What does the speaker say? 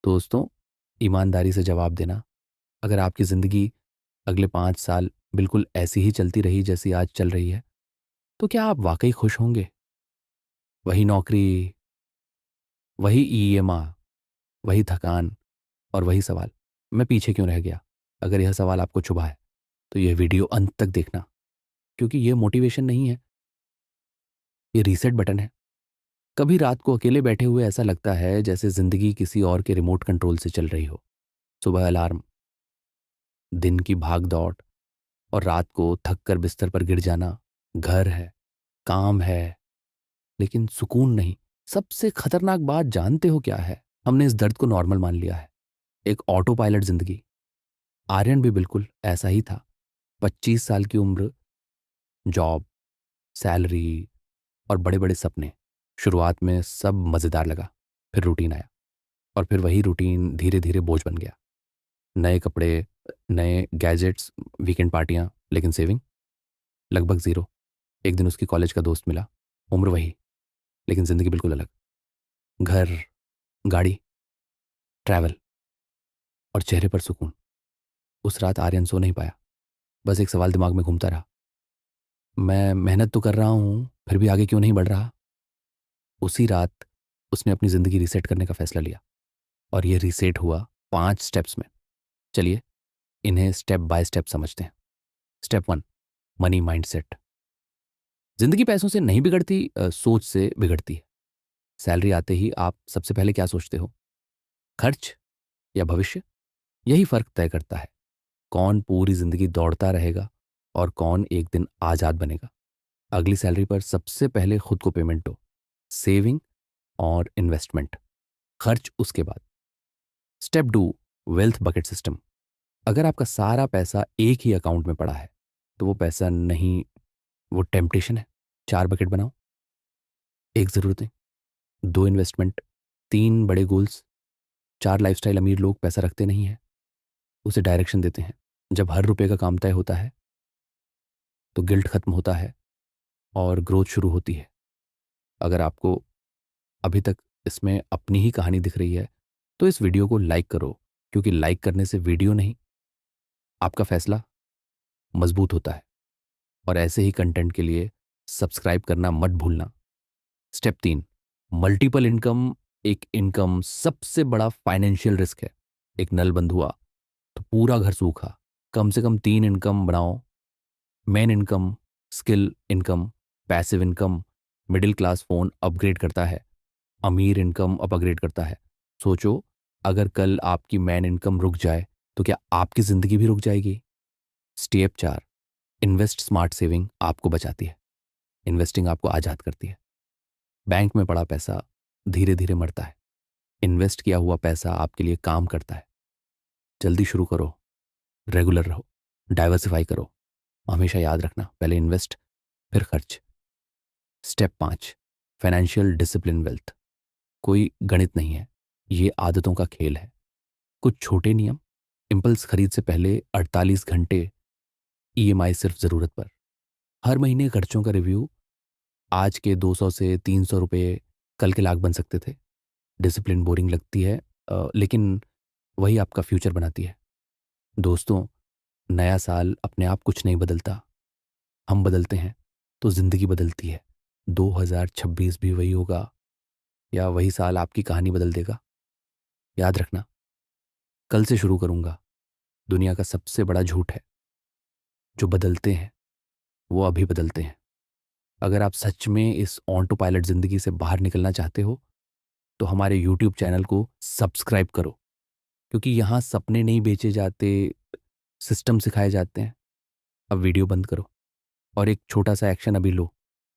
दोस्तों, ईमानदारी से जवाब देना। अगर आपकी ज़िंदगी अगले 5 साल बिल्कुल ऐसी ही चलती रही जैसी आज चल रही है, तो क्या आप वाक़ई खुश होंगे? वही नौकरी, वही ईएमआई, वही थकान और वही सवाल, मैं पीछे क्यों रह गया? अगर यह सवाल आपको चुभा है, तो यह वीडियो अंत तक देखना, क्योंकि ये मोटिवेशन नहीं है, ये रीसेट बटन है। कभी रात को अकेले बैठे हुए ऐसा लगता है जैसे ज़िंदगी किसी और के रिमोट कंट्रोल से चल रही हो। सुबह अलार्म, दिन की भाग-दौड़ और रात को थक कर बिस्तर पर गिर जाना। घर है, काम है, लेकिन सुकून नहीं। सबसे खतरनाक बात जानते हो क्या है? हमने इस दर्द को नॉर्मल मान लिया है। एक ऑटो पायलट जिंदगी। आर्यन भी बिल्कुल ऐसा ही था। 25 साल की उम्र, जॉब, सैलरी और बड़े बड़े सपने। शुरुआत में सब मज़ेदार लगा, फिर रूटीन आया और फिर वही रूटीन धीरे धीरे बोझ बन गया। नए कपड़े, नए गैजेट्स, वीकेंड पार्टियां, लेकिन सेविंग लगभग ज़ीरो। एक दिन उसकी कॉलेज का दोस्त मिला, उम्र वही, लेकिन ज़िंदगी बिल्कुल अलग। घर, गाड़ी, ट्रैवल और चेहरे पर सुकून। उस रात आर्यन सो नहीं पाया। बस एक सवाल दिमाग में घूमता रहा, मैं मेहनत तो कर रहा हूँ, फिर भी आगे क्यों नहीं बढ़ रहा? उसी रात उसने अपनी ज़िंदगी रीसेट करने का फैसला लिया और ये रीसेट हुआ 5 स्टेप्स में। चलिए, इन्हें स्टेप बाय स्टेप समझते हैं। Step 1, money mindset. ज़िंदगी पैसों से नहीं बिगड़ती, सोच से बिगड़ती है। सैलरी आते ही आप सबसे पहले क्या सोचते हो? खर्च या भविष्य? यही फ़र्क तय करता है कौन पूरी ज़िंदगी दौड़ता रहेगा और कौन एक दिन आज़ाद बनेगा। अगली सैलरी पर सबसे पहले खुद को पेमेंट दो, सेविंग और इन्वेस्टमेंट, खर्च उसके बाद। Step 2, wealth bucket system. अगर आपका सारा पैसा एक ही अकाउंट में पड़ा है, तो वो पैसा नहीं, वो टेम्पटेशन है। 4 बकेट बनाओ, एक ज़रूरतें, 2 इन्वेस्टमेंट, 3 बड़े गोल्स। 4 लाइफस्टाइल। अमीर लोग पैसा रखते नहीं हैं, उसे डायरेक्शन देते हैं। जब हर रुपए का काम तय होता है, तो गिल्ट खत्म होता है और ग्रोथ शुरू होती है। अगर आपको अभी तक इसमें अपनी ही कहानी दिख रही है, तो इस वीडियो को लाइक करो, क्योंकि लाइक करने से वीडियो नहीं, आपका फैसला मजबूत होता है। और ऐसे ही कंटेंट के लिए सब्सक्राइब करना मत भूलना। Step 3, multiple income. एक इनकम सबसे बड़ा फाइनेंशियल रिस्क है। एक नल बंद हुआ तो पूरा घर सूखा। कम से कम 3 इनकम बनाओ। Main income, skill income, passive income. Middle class phone upgrade करता है, अमीर इनकम अपग्रेड करता है। सोचो, अगर कल आपकी मेन इनकम रुक जाए, तो क्या आपकी ज़िंदगी भी रुक जाएगी? Step 4, invest smart. सेविंग आपको बचाती है, इन्वेस्टिंग आपको आज़ाद करती है। बैंक में पड़ा पैसा धीरे धीरे मरता है, इन्वेस्ट किया हुआ पैसा आपके लिए काम करता है। जल्दी शुरू करो, रेगुलर रहो, डाइवर्सिफाई करो। हमेशा याद रखना, पहले इन्वेस्ट, फिर खर्च। Step 5, financial discipline wealth. कोई गणित नहीं है, ये आदतों का खेल है। कुछ छोटे नियम, इम्पल्स खरीद से पहले 48 घंटे ईएमआई सिर्फ ज़रूरत पर। हर महीने खर्चों का रिव्यू, आज के 200 से 300 रुपये कल के लाख बन सकते थे। डिसिप्लिन बोरिंग लगती है, लेकिन वही आपका फ्यूचर बनाती है। दोस्तों, नया साल अपने आप कुछ नहीं बदलता, हम बदलते हैं तो ज़िंदगी बदलती है। 2026 भी वही होगा या वही साल आपकी कहानी बदल देगा? याद रखना, कल से शुरू करूंगा दुनिया का सबसे बड़ा झूठ है। जो बदलते हैं वो अभी बदलते हैं। अगर आप सच में इस ऑटो पायलट ज़िंदगी से बाहर निकलना चाहते हो, तो हमारे यूट्यूब चैनल को सब्सक्राइब करो, क्योंकि यहाँ सपने नहीं बेचे जाते, सिस्टम सिखाए जाते हैं। अब वीडियो बंद करो और एक छोटा सा एक्शन अभी लो।